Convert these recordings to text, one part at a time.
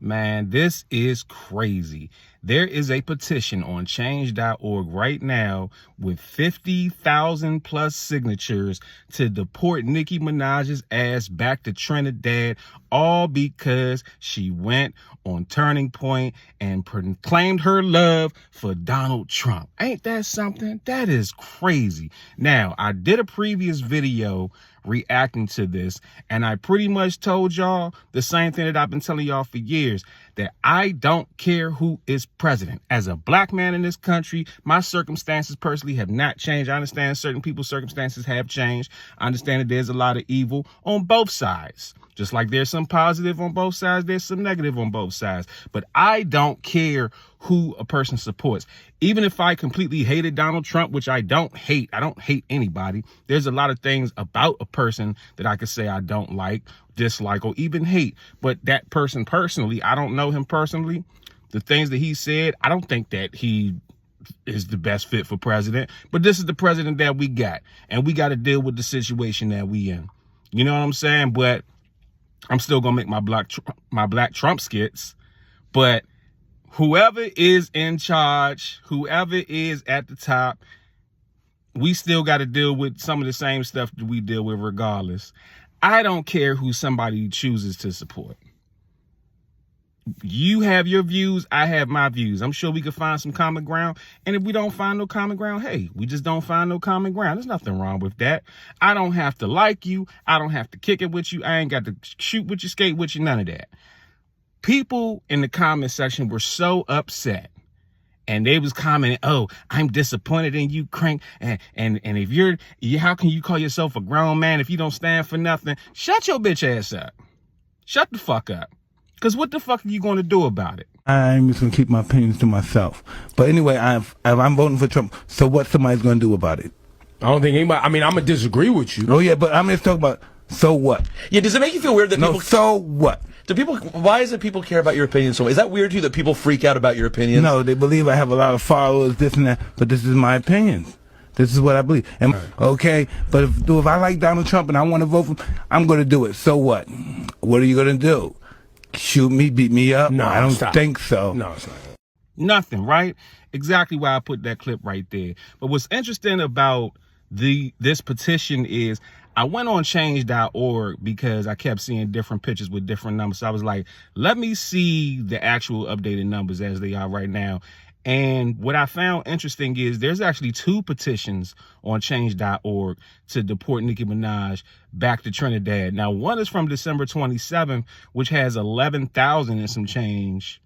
Man, this is crazy. There is a petition on change.org right now with 50,000 plus signatures to deport Nicki Minaj's ass back to Trinidad, all because she went on Turning Point and proclaimed her love for Donald Trump. Ain't that something? That is crazy. Now, I did a previous video reacting to this, and I pretty much told y'all the same thing that I've been telling y'all for years, that I don't care who is president. As a black man in this country, my circumstances personally have not changed. I understand certain people's circumstances have changed. I understand that there's a lot of evil on both sides. Just like there's some positive on both sides, there's some negative on both sides. But I don't care who a person supports. Even if I completely hated Donald Trump, which I don't hate anybody. There's a lot of things about a person that I could say I don't like, dislike, or even hate. But that person personally, I don't know him personally. The things that he said, I don't think that he is the best fit for president. But this is the president that we got. And we got to deal with the situation that we in. You know what I'm saying? But I'm still going to make my black Trump skits. But whoever is in charge, whoever is at the top, we still got to deal with some of the same stuff that we deal with regardless. I don't care who somebody chooses to support. You have your views, I have my views. I'm sure we could find some common ground. And if we don't find no common ground, hey, we just don't find no common ground. There's nothing wrong with that. I don't have to like you. I don't have to kick it with you. I ain't got to shoot with you, skate with you, none of that. People in the comment section were so upset. And they was commenting, oh, I'm disappointed in you, Crank. And if how can you call yourself a grown man if you don't stand for nothing? Shut your bitch ass up. Shut the fuck up. Because what the fuck are you going to do about it? I'm just going to keep my opinions to myself. But anyway, if I'm voting for Trump, so what somebody's going to do about it? I don't think anybody, I mean, I'm going to disagree with you. Oh, yeah, but I'm just talking about, so what? Yeah, does it make you feel weird that people... No, so what? Why is it people care about your opinion so much? Is that weird to you that people freak out about your opinions? No, they believe I have a lot of followers, this and that, but this is my opinion. This is what I believe. And, okay, but if I like Donald Trump and I want to vote for him, I'm going to do it. So what? What are you going to do? Shoot me, beat me up? No, I don't think so. No, it's not. Nothing, right? Exactly why I put that clip right there. But what's interesting about this petition is I went on change.org because I kept seeing different pictures with different numbers. So I was like, let me see the actual updated numbers as they are right now. And what I found interesting is there's actually 2 petitions on change.org to deport Nicki Minaj back to Trinidad. Now, one is from December 27th, which has 11,000 and some change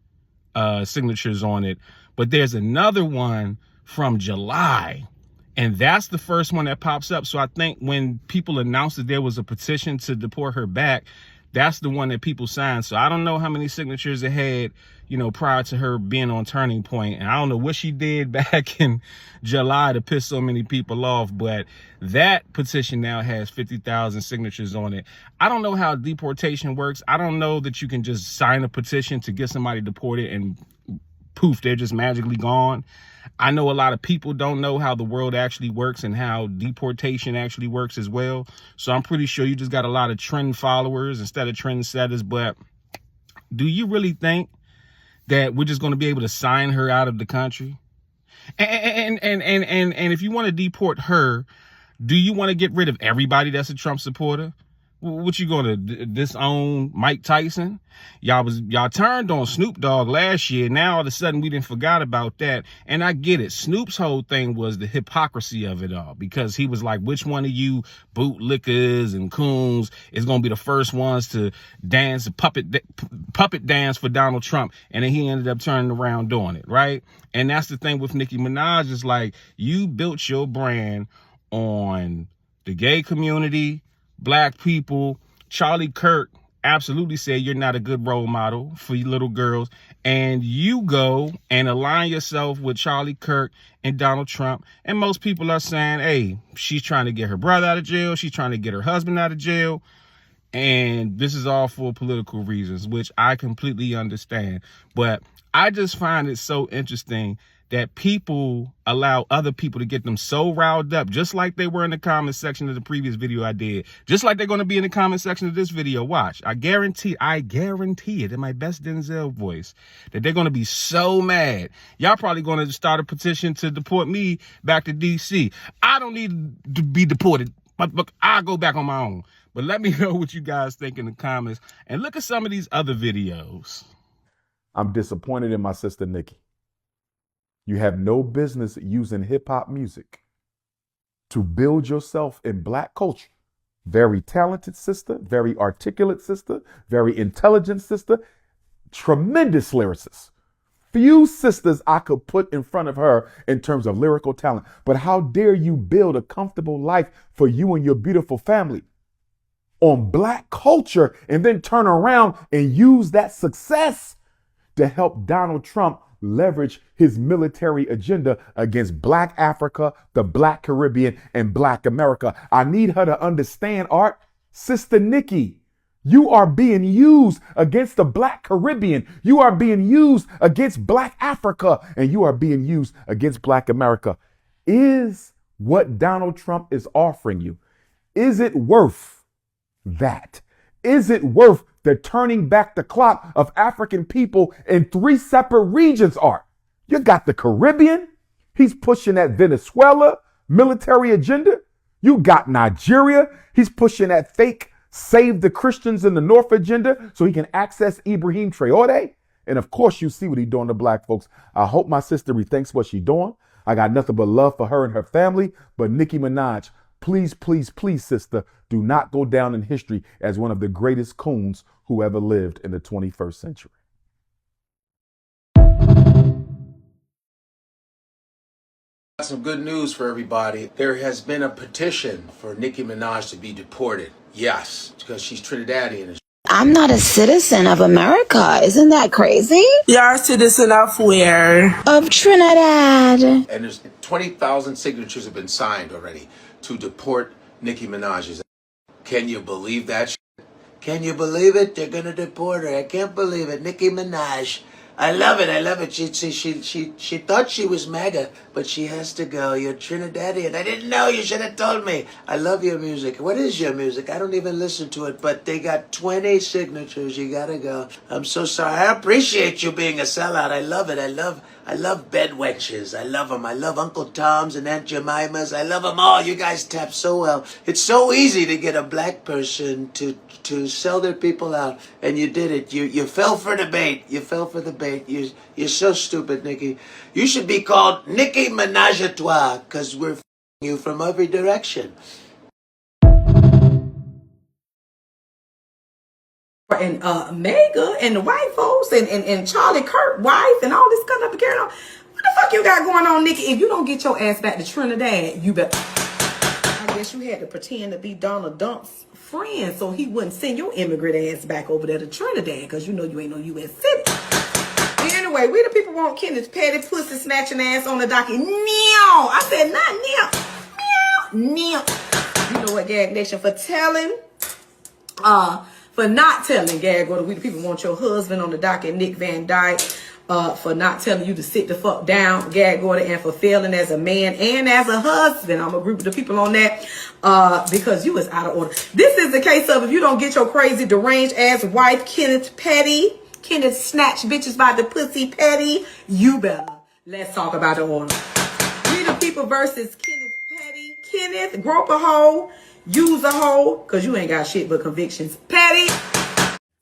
signatures on it. But there's another one from July. And that's the first one that pops up. So I think when people announced that there was a petition to deport her back, that's the one that people signed. So I don't know how many signatures it had, you know, prior to her being on Turning Point. And I don't know what she did back in July to piss so many people off. But that petition now has 50,000 signatures on it. I don't know how deportation works. I don't know that you can just sign a petition to get somebody deported and poof, they're just magically gone. I know a lot of people don't know how the world actually works and how deportation actually works as well. So I'm pretty sure you just got a lot of trend followers instead of trendsetters. But do you really think that we're just going to be able to sign her out of the country? And if you want to deport her, do you want to get rid of everybody that's a Trump supporter? What you gonna disown Mike Tyson? Y'all turned on Snoop Dogg last year. Now all of a sudden we didn't forgot about that. And I get it. Snoop's whole thing was the hypocrisy of it all, because he was like, which one of you bootlickers and coons is gonna be the first ones to dance, puppet dance for Donald Trump? And then he ended up turning around doing it, right? And that's the thing with Nicki Minaj, is like, you built your brand on the gay community, black people. Charlie Kirk absolutely said you're not a good role model for you little girls, and you go and align yourself with Charlie Kirk and Donald Trump. And most people are saying, hey, she's trying to get her brother out of jail, she's trying to get her husband out of jail, and this is all for political reasons, which I completely understand. But I just find it so interesting that people allow other people to get them so riled up, just like they were in the comment section of the previous video I did, just like they're going to be in the comment section of this video. Watch, I guarantee it in my best Denzel voice, that they're going to be so mad. Y'all probably going to start a petition to deport me back to DC. I don't need to be deported, but I'll go back on my own. But let me know what you guys think in the comments, and look at some of these other videos. I'm disappointed in my sister Nicki. You have no business using hip hop music to build yourself in black culture. Very talented sister, very articulate sister, very intelligent sister, tremendous lyricist. Few sisters I could put in front of her in terms of lyrical talent. But how dare you build a comfortable life for you and your beautiful family on black culture and then turn around and use that success to help Donald Trump leverage his military agenda against Black Africa, the Black Caribbean, and Black America. I need her to understand, Art, Sister Nicki, you are being used against the Black Caribbean. You are being used against Black Africa, and you are being used against Black America. Is what Donald Trump is offering you, is it worth that? Is it worth the turning back the clock of African people in 3 separate regions, Art? You got the Caribbean. He's pushing that Venezuela military agenda. You got Nigeria. He's pushing that fake save the Christians in the North agenda so he can access Ibrahim Traore. And of course, you see what he's doing to black folks. I hope my sister rethinks what she's doing. I got nothing but love for her and her family. But Nicki Minaj, please, please, please, sister, do not go down in history as one of the greatest coons who ever lived in the 21st century. Some good news for everybody. There has been a petition for Nicki Minaj to be deported. Yes, because she's Trinidadian. I'm not a citizen of America. Isn't that crazy? You're a citizen of where? Of Trinidad. And there's 20,000 signatures have been signed already to deport Nicki Minaj. Can you believe that? Can you believe it? They're gonna deport her. I can't believe it. Nicki Minaj. I love it. I love it. She thought she was MAGA, but she has to go. You're Trinidadian. I didn't know. You should have told me. I love your music. What is your music? I don't even listen to it, but they got 20 signatures. You gotta go. I'm so sorry. I appreciate you being a sellout. I love it. I love bed wenches. I love them. I love Uncle Tom's and Aunt Jemima's. I love them all. You guys tap so well. It's so easy to get a black person to sell their people out, and you did it. You fell for the bait. You fell for the bait. You're so stupid, Nicki. You should be called Nicki Minaj a toi, because we're you from every direction. And Mega and the white folks and Charlie Kirk wife and all this kind of carrying on. What the fuck you got going on, Nicki? If you don't get your ass back to Trinidad, you better. I guess you had to pretend to be Donald Dump's friend so he wouldn't send your immigrant ass back over there to Trinidad, because you know you ain't no U.S. citizen. Anyway, we the people want Kenneth Petty pussy snatching ass on the docket. Meow. I said not meow. Meow. Meow. You know what, Gag Nation, for not telling Gag Order, we the people want your husband on the docket, Nick Van Dyke, for not telling you to sit the fuck down, Gag Order, and for failing as a man and as a husband. I'm a group of the people on that, because you is out of order. This is the case of if you don't get your crazy deranged ass wife, Kenneth Petty, Kenneth snatch bitches by the pussy Petty, you better. Let's talk about the order. We the people versus Kenneth Petty. Kenneth, grope a hoe, use a hoe, because you ain't got shit but convictions. Petty.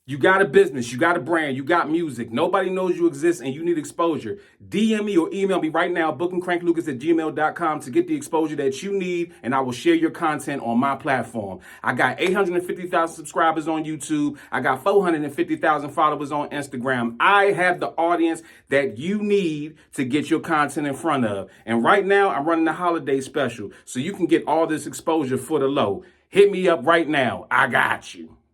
You got a business, you got a brand, you got music. Nobody knows you exist and you need exposure. DM me or email me right now, bookingcranklucas@gmail.com, to get the exposure that you need, and I will share your content on my platform. I got 850,000 subscribers on YouTube. I got 450,000 followers on Instagram. I have the audience that you need to get your content in front of. And right now, I'm running the holiday special, so you can get all this exposure for the low. Hit me up right now. I got you.